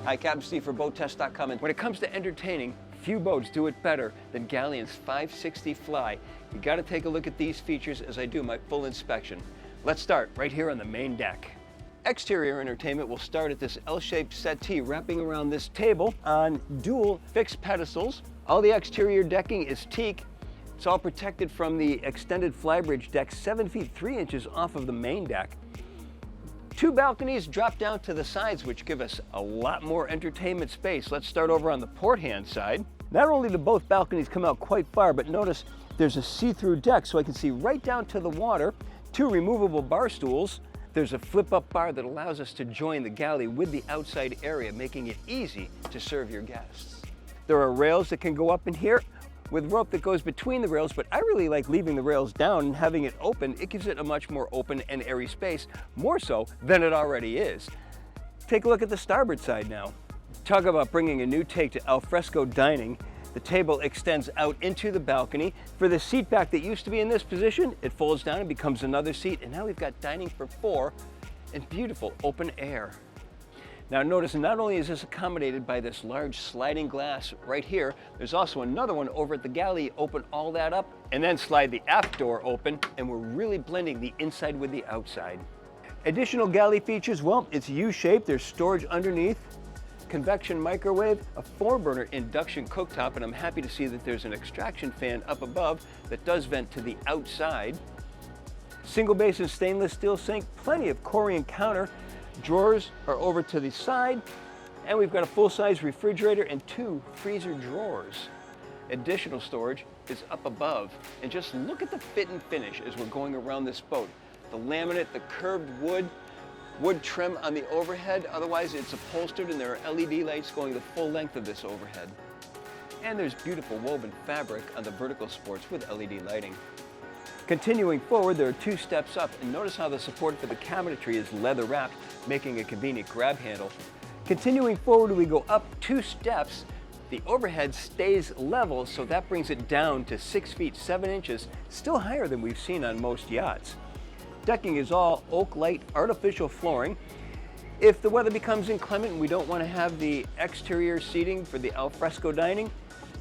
Hi, Captain Steve for BoatTEST.com. And when it comes to entertaining, few boats do it better than Galeon's 560 Fly. You got to take a look at these features as I do my full inspection. Let's start right here on the main deck. Exterior entertainment will start at this L-shaped settee wrapping around this table on dual fixed pedestals. All the exterior decking is teak. It's all protected from the extended FLYBRIDGE deck 7 feet 3 inches off of the main deck. Two balconies drop down to the sides, which give us a lot more entertainment space. Let's start over on the port hand side. Not only do both balconies come out quite far, but notice there's a see-through deck so I can see right down to the water. Two removable bar stools. There's a flip-up bar that allows us to join the galley with the outside area, making it easy to serve your guests. There are rails that can go up in here with rope that goes between the rails, but I really like leaving the rails down and having it open. It gives it a much more open and airy space, more so than it already is. Take a look at the starboard side now. Talk about bringing a new take to alfresco dining. The table extends out into the balcony. For the seat back that used to be in this position, it folds down and becomes another seat, and now we've got dining for four in beautiful open air. Now notice, not only is this accommodated by this large sliding glass right here, there's also another one over at the galley. Open all that up and then slide the aft door open, and we're really blending the inside with the outside. Additional galley features, well, it's U-shaped. There's storage underneath, convection microwave, a 4-burner induction cooktop, and I'm happy to see that there's an extraction fan up above that does vent to the outside. Single basin stainless steel sink, plenty of Corian counter. Drawers are over to the side, and we've got a full-size refrigerator and 2 freezer drawers. Additional storage is up above, and just look at the fit and finish as we're going around this boat. The laminate, the curved wood trim on the overhead, otherwise it's upholstered, and there are LED lights going the full length of this overhead. And there's beautiful woven fabric on the vertical supports with LED lighting. Continuing forward, there are 2 steps up, and notice how the support for the cabinetry is leather wrapped, making a convenient grab handle. Continuing forward, we go up 2 steps. The overhead stays level, so that brings it down to 6 feet 7 inches, still higher than we've seen on most yachts. Decking is all oak light artificial flooring. If the weather becomes inclement and we don't want to have the exterior seating for the alfresco dining,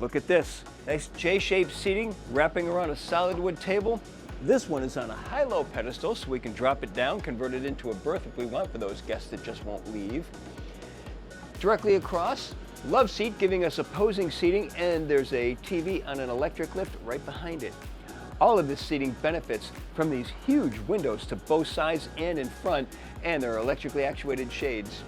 look at this. Nice J-shaped seating wrapping around a solid wood table. This one is on a high-low pedestal, so we can drop it down, convert it into a berth if we want for those guests that just won't leave. Directly across, love seat giving us opposing seating, and there's a TV on an electric lift right behind it. All of this seating benefits from these huge windows to both sides and in front, and there are electrically actuated shades.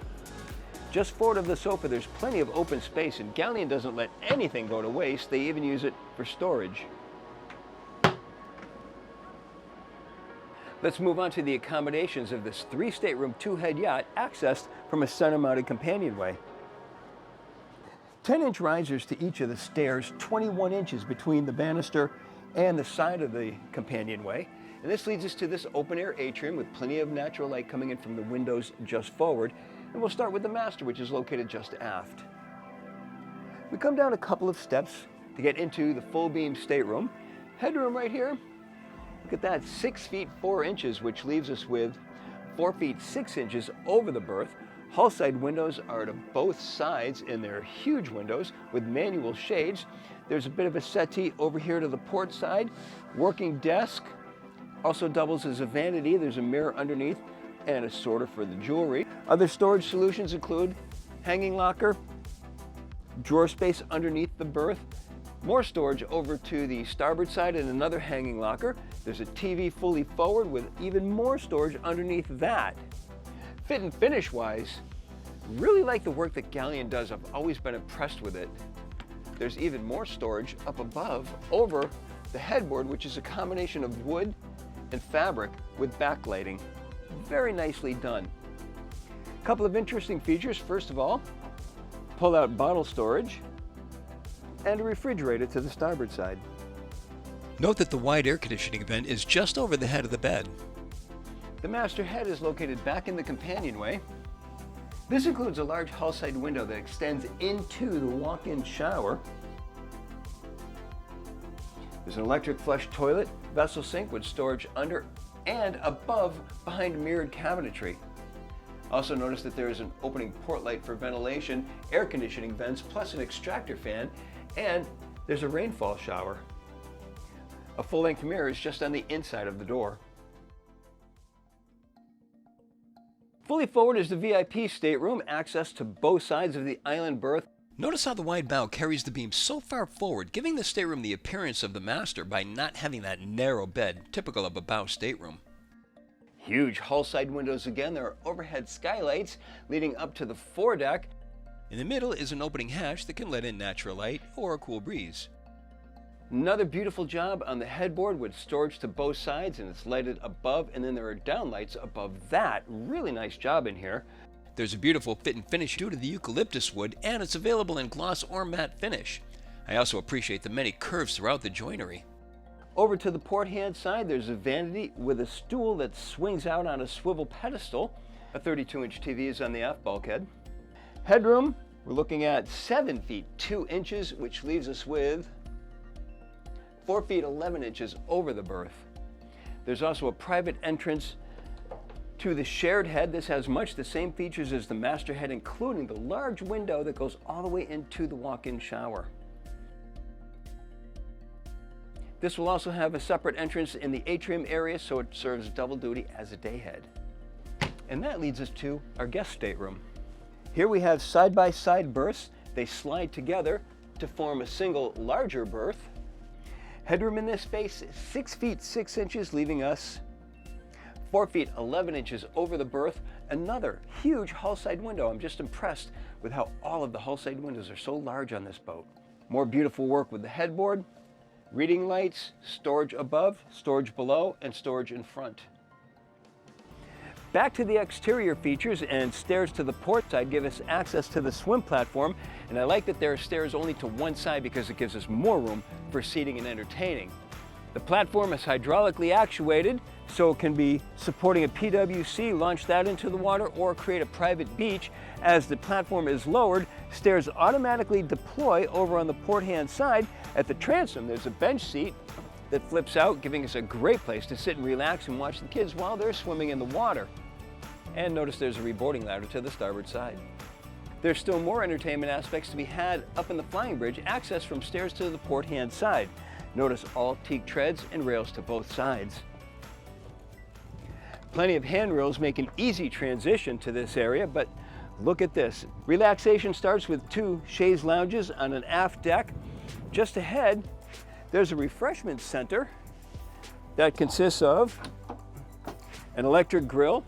Just forward of the sofa, there's plenty of open space, and Galeon doesn't let anything go to waste. They even use it for storage. Let's move on to the accommodations of this 3-stateroom 2-head yacht accessed from a center-mounted companionway. 10-inch risers to each of the stairs, 21 inches between the banister and the side of the companionway. And this leads us to this open-air atrium with plenty of natural light coming in from the windows just forward. And we'll start with the master, which is located just aft. We come down a couple of steps to get into the full-beam stateroom. Headroom right here. Look at that, 6 feet 4 inches, which leaves us with 4 feet 6 inches over the berth. Hull side windows are to both sides, and they're huge windows with manual shades. There's a bit of a settee over here to the port side. Working desk, also doubles as a vanity. There's a mirror underneath and a sorter for the jewelry. Other storage solutions include hanging locker, drawer space underneath the berth, more storage over to the starboard side and another hanging locker. There's a TV fully forward with even more storage underneath that. Fit and finish wise, really like the work that Galeon does. I've always been impressed with it. There's even more storage up above over the headboard, which is a combination of wood and fabric with backlighting. Very nicely done. A couple of interesting features. First of all, pull-out bottle storage and a refrigerator to the starboard side. Note that the wide air conditioning vent is just over the head of the bed. The master head is located back in the companionway. This includes a large hull side window that extends into the walk-in shower. There's an electric flush toilet, vessel sink with storage under and above behind mirrored cabinetry. Also notice that there is an opening port light for ventilation, air conditioning vents, plus an extractor fan, and there's a rainfall shower. A full-length mirror is just on the inside of the door. Fully forward is the VIP stateroom, access to both sides of the island berth. Notice how the wide bow carries the beam so far forward, giving the stateroom the appearance of the master by not having that narrow bed typical of a bow stateroom. Huge hull side windows again. There are overhead skylights leading up to the foredeck. In the middle is an opening hatch that can let in natural light or a cool breeze. Another beautiful job on the headboard with storage to both sides, and it's lighted above, and then there are downlights above that. Really nice job in here. There's a beautiful fit and finish due to the eucalyptus wood, and it's available in gloss or matte finish. I also appreciate the many curves throughout the joinery. Over to the port hand side, there's a vanity with a stool that swings out on a swivel pedestal. A 32-inch TV is on the aft bulkhead. Headroom, we're looking at 7 feet 2 inches, which leaves us with 4 feet 11 inches over the berth. There's also a private entrance to the shared head. This has much the same features as the master head, including the large window that goes all the way into the walk-in shower. This will also have a separate entrance in the atrium area, so it serves double duty as a day head. And that leads us to our guest stateroom. Here we have side-by-side berths. They slide together to form a single larger berth. Headroom in this space is 6 feet 6 inches, leaving us 4 feet 11 inches over the berth. Another huge hull side window. I'm just impressed with how all of the hull side windows are so large on this boat. More beautiful work with the headboard, reading lights, storage above, storage below, and storage in front. Back to the exterior features, and stairs to the port side give us access to the swim platform, and I like that there are stairs only to one side because it gives us more room for seating and entertaining. The platform is hydraulically actuated, so it can be supporting a PWC, launch that into the water, or create a private beach. As the platform is lowered, stairs automatically deploy over on the port hand side. At the transom, there's a bench seat that flips out, giving us a great place to sit and relax and watch the kids while they're swimming in the water. And notice there's a reboarding ladder to the starboard side. There's still more entertainment aspects to be had up in the flying bridge, access from stairs to the port hand side. Notice all teak treads and rails to both sides. Plenty of handrails make an easy transition to this area, but look at this. Relaxation starts with 2 chaise lounges on an aft deck. Just ahead, there's a refreshment center that consists of an electric grill,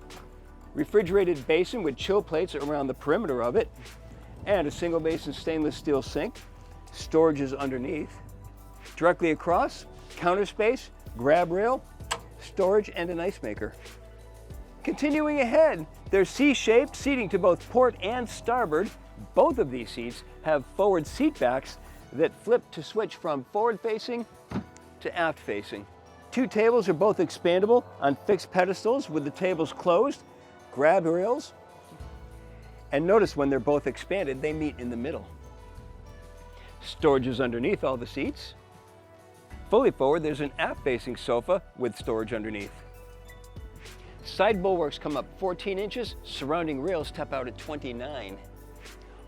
refrigerated basin with chill plates around the perimeter of it, and a single basin stainless steel sink. Storage is underneath. Directly across, counter space, grab rail, storage, and an ice maker. Continuing ahead, there's C-shaped seating to both port and starboard. Both of these seats have forward seat backs that flip to switch from forward-facing to aft-facing. 2 tables are both expandable on fixed pedestals with the tables closed, grab rails, and notice when they're both expanded, they meet in the middle. Storage is underneath all the seats. Fully forward, there's an aft-facing sofa with storage underneath. Side bulwarks come up 14 inches, surrounding rails step out at 29.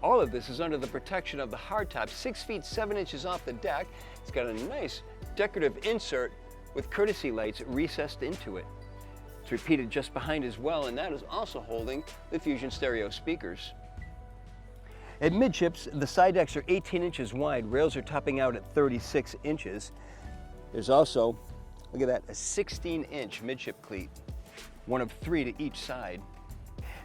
All of this is under the protection of the hardtop, 6 feet 7 inches off the deck. It's got a nice decorative insert with courtesy lights recessed into it. It's repeated just behind as well, and that is also holding the Fusion stereo speakers. At midships, the side decks are 18 inches wide. Rails are topping out at 36 inches. There's also, look at that, a 16-inch midship cleat, one of 3 to each side.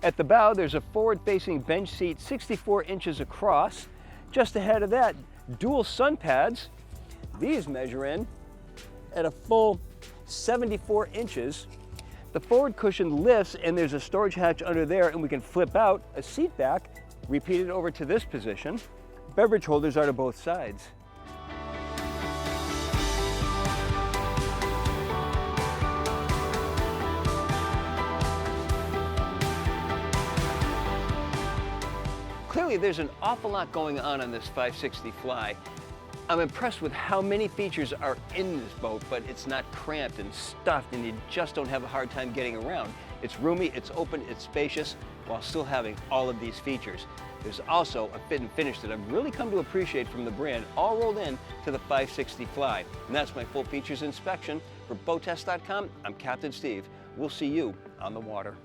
At the bow, there's a forward-facing bench seat 64 inches across. Just ahead of that, dual sun pads. These measure in at a full 74 inches. The forward cushion lifts, and there's a storage hatch under there, and we can flip out a seat back, repeated over to this position. Beverage holders are to both sides. Clearly, there's an awful lot going on this 560 Fly. I'm impressed with how many features are in this boat, but it's not cramped and stuffed, and you just don't have a hard time getting around. It's roomy, it's open, it's spacious, while still having all of these features. There's also a fit and finish that I've really come to appreciate from the brand, all rolled in to the 560 Fly. And that's my full features inspection. For BoatTEST.com, I'm Captain Steve. We'll see you on the water.